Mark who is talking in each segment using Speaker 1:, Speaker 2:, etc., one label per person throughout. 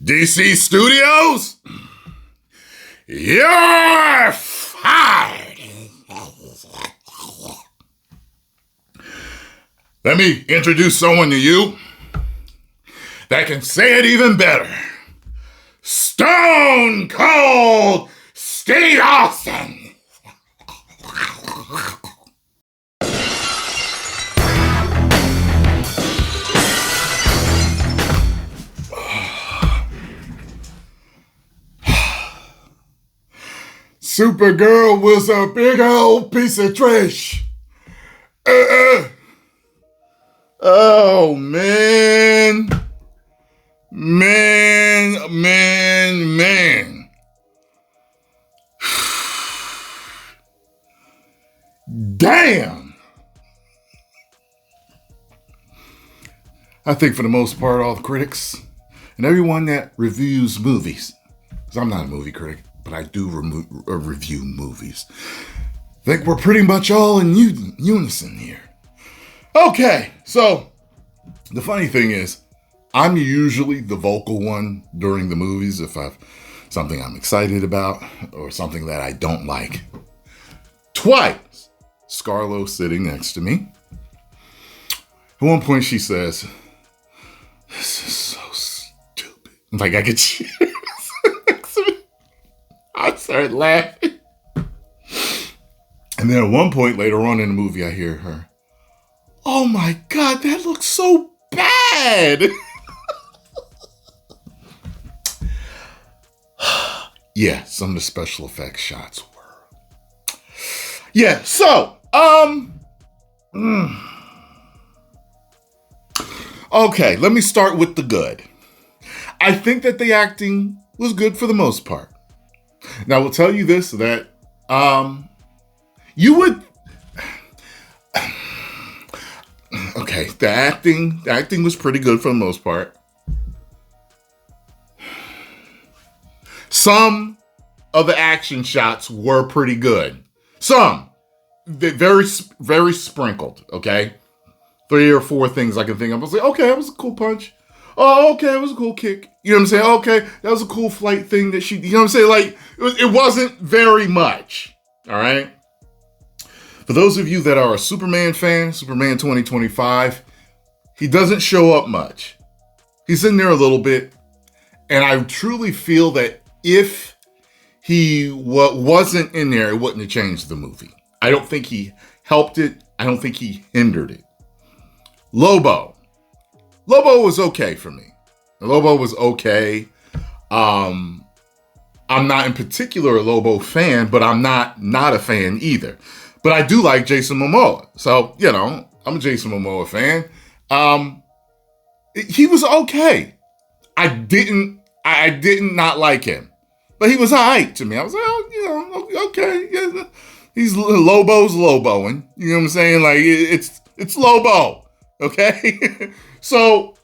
Speaker 1: DC Studios, you're fired. Let me introduce someone to you that can say it even better. Stone Cold Steve Austin. Supergirl was a big old piece of trash. Oh, man. Man. Damn. I think for the most part, all the critics and everyone that reviews movies, because I'm not a movie critic, but I do review movies, I think we're pretty much all in unison here. Okay, so the funny thing is, I'm usually the vocal one during the movies if I've something I'm excited about or something that I don't like. Twice, Scarlo sitting next to me. At one point she says, "This is so stupid." Like I could cheer. I started laughing. And then at one point later on in the movie, I hear her, "Oh my God, that looks so bad." Yeah, some of the special effects shots were. Yeah, so, okay, let me start with the good. I think that the acting was good for the most part. Now, I will tell you this, that you would... Okay, the acting was pretty good for the most part. Some of the action shots were pretty good. Some, very, very sprinkled, okay? 3 or 4 things I can think of. I was like, okay, that was a cool punch. Oh, okay, it was a cool kick. You know what I'm saying? Okay, that was a cool flight thing that she, you know what I'm saying? Like, it wasn't very much, all right? For those of you that are a Superman fan, Superman 2025, he doesn't show up much. He's in there a little bit. And I truly feel that if he wasn't in there, it wouldn't have changed the movie. I don't think he helped it. I don't think he hindered it. Lobo was okay for me. Lobo was okay. I'm not in particular a Lobo fan, but I'm not a fan either. But I do like Jason Momoa. So, you know, I'm a Jason Momoa fan. He was okay. I didn't not like him. But he was all right to me. I was like, oh, you know, okay. Yeah, he's Lobo's Loboing. You know what I'm saying? Like, it's Lobo. Okay? So,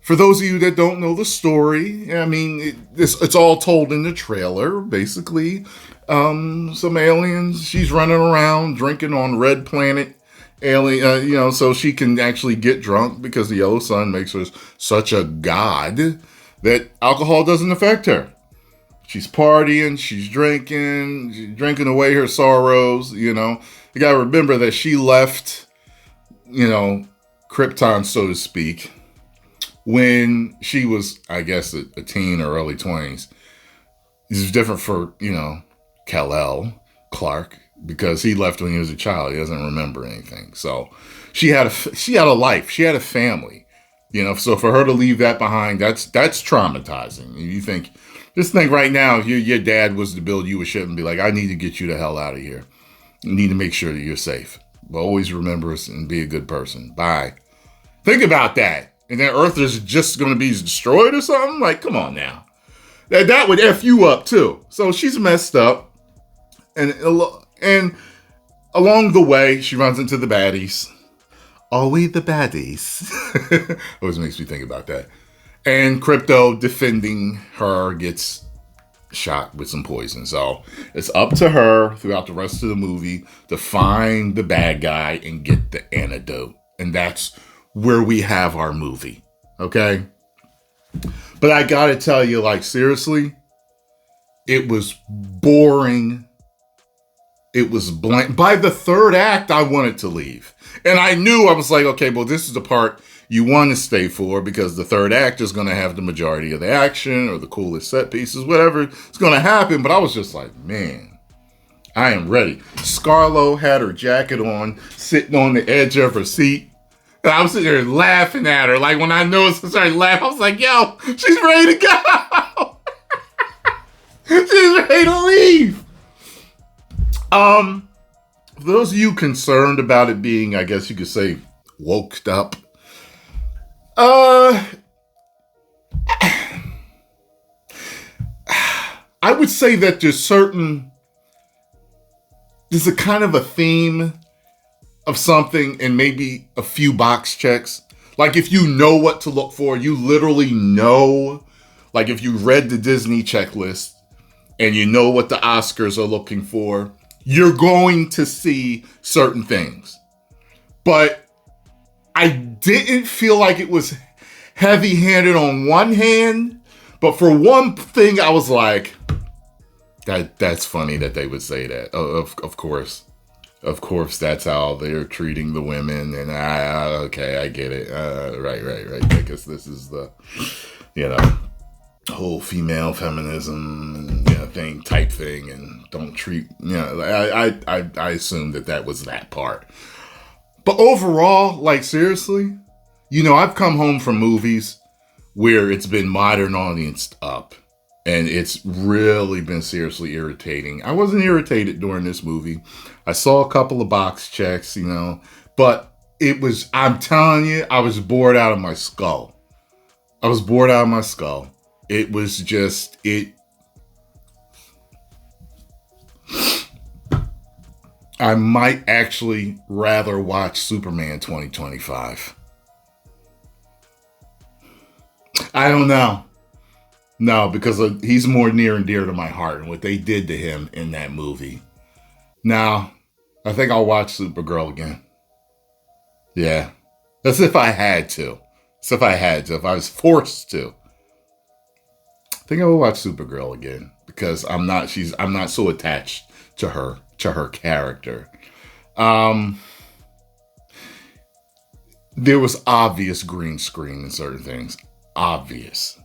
Speaker 1: for those of you that don't know the story, I mean, it's all told in the trailer. Basically, some aliens, she's running around drinking on Red Planet alien, you know, so she can actually get drunk because the yellow sun makes her such a god that alcohol doesn't affect her. She's partying, she's drinking away her sorrows, you know. You gotta remember that she left, you know, Krypton, so to speak, when she was, I guess, a teen or early 20s. This is different for, you know, Kal-El, Clark, because he left when he was a child. He doesn't remember anything. So she had a life. She had a family, you know. So for her to leave that behind, that's traumatizing. Just think right now, if your dad was to build you a ship and be like, "I need to get you the hell out of here. You need to make sure that you're safe. But always remember us and be a good person. Bye." Think about that. And then Earth is just going to be destroyed or something? Like, come on now. That would F you up too. So she's messed up. And along the way, she runs into the baddies. Are we the baddies? Always makes me think about that. And Crypto, defending her, gets shot with some poison. So it's up to her throughout the rest of the movie to find the bad guy and get the antidote. And that's where we have our movie. Okay? But I gotta tell you, like, seriously, it was boring. It was blank. By the third act, I wanted to leave. And I knew, I was like, okay, well, this is the part you want to stay for because the third act is going to have the majority of the action or the coolest set pieces, whatever is going to happen. But I was just like, man, I am ready. Scarlo had her jacket on, sitting on the edge of her seat. And I was sitting there laughing at her. Like, when I noticed I started laughing, I was like, yo, she's ready to go. She's ready to leave. For those of you concerned about it being, I guess you could say, woked up, I would say that there's a kind of a theme of something and maybe a few box checks. Like if you know what to look for, you literally know, like if you read the Disney checklist and you know what the Oscars are looking for, you're going to see certain things. But I didn't feel like it was heavy-handed on one hand, but for one thing, I was like, that's funny that they would say that. Of course. Of course, that's how they're treating the women. And okay, I get it. Right. Because this is the, whole female feminism, type thing, and don't treat, I assumed that was that part. But overall, like seriously, I've come home from movies where it's been modern audience up, and it's really been seriously irritating. I wasn't irritated during this movie. I saw a couple of box checks, but I'm telling you, I was bored out of my skull. It was just, I might actually rather watch Superman 2025. I don't know. No, because he's more near and dear to my heart and what they did to him in that movie. Now, I think I'll watch Supergirl again. Yeah. That's if I had to. If I was forced to. I think I will watch Supergirl again because I'm not so attached to her character. There was obvious green screen in certain things. Obvious.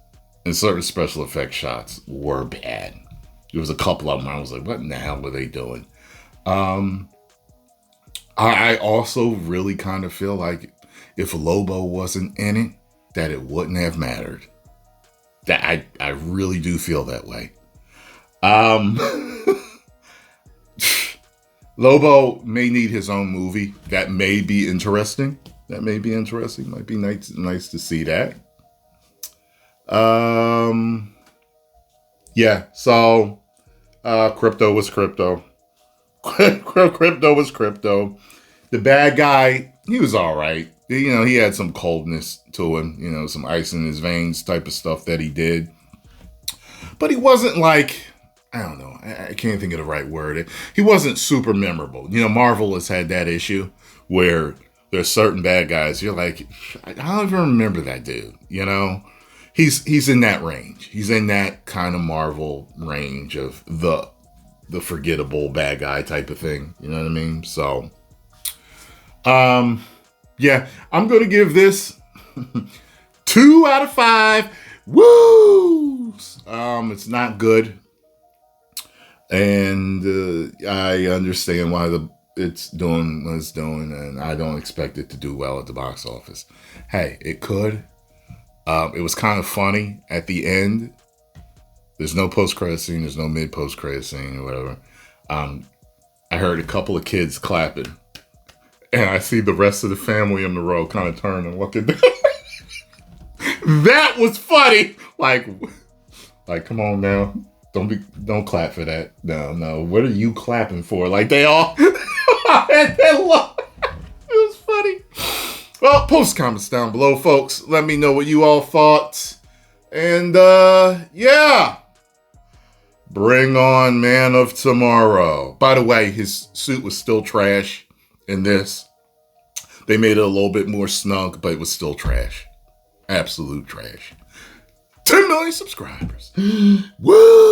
Speaker 1: And certain special effects shots were bad. There was a couple of them I was like, what in the hell were they doing? I also really kind of feel like if Lobo wasn't in it, that it wouldn't have mattered. That I really do feel that way. Lobo may need his own movie. That may be interesting. Might be nice to see that. Yeah. So, crypto was crypto. Crypto was crypto. The bad guy, he was all right. He had some coldness to him. Some ice in his veins type of stuff that he did. But he wasn't like, I don't know. I can't think of the right word. He wasn't super memorable. Marvel has had that issue where there's certain bad guys. You're like, I don't even remember that dude. He's in that range. He's in that kind of Marvel range of the forgettable bad guy type of thing. You know what I mean? So, yeah, I'm going to give this 2 out of 5. Woo! It's not good. And I understand why it's doing what it's doing, and I don't expect it to do well at the box office. Hey, it could. It was kind of funny at the end. There's no post-credit scene. There's no mid-post-credit scene or whatever. I heard a couple of kids clapping. And I see the rest of the family in the row kind of turn and look at them. That was funny. Like, come on now. Don't clap for that. No. What are you clapping for? Like they all had that look. It was funny. Well, post comments down below, folks. Let me know what you all thought. And yeah. Bring on Man of Tomorrow. By the way, his suit was still trash in this. They made it a little bit more snug, but it was still trash. Absolute trash. 10 million subscribers. Woo!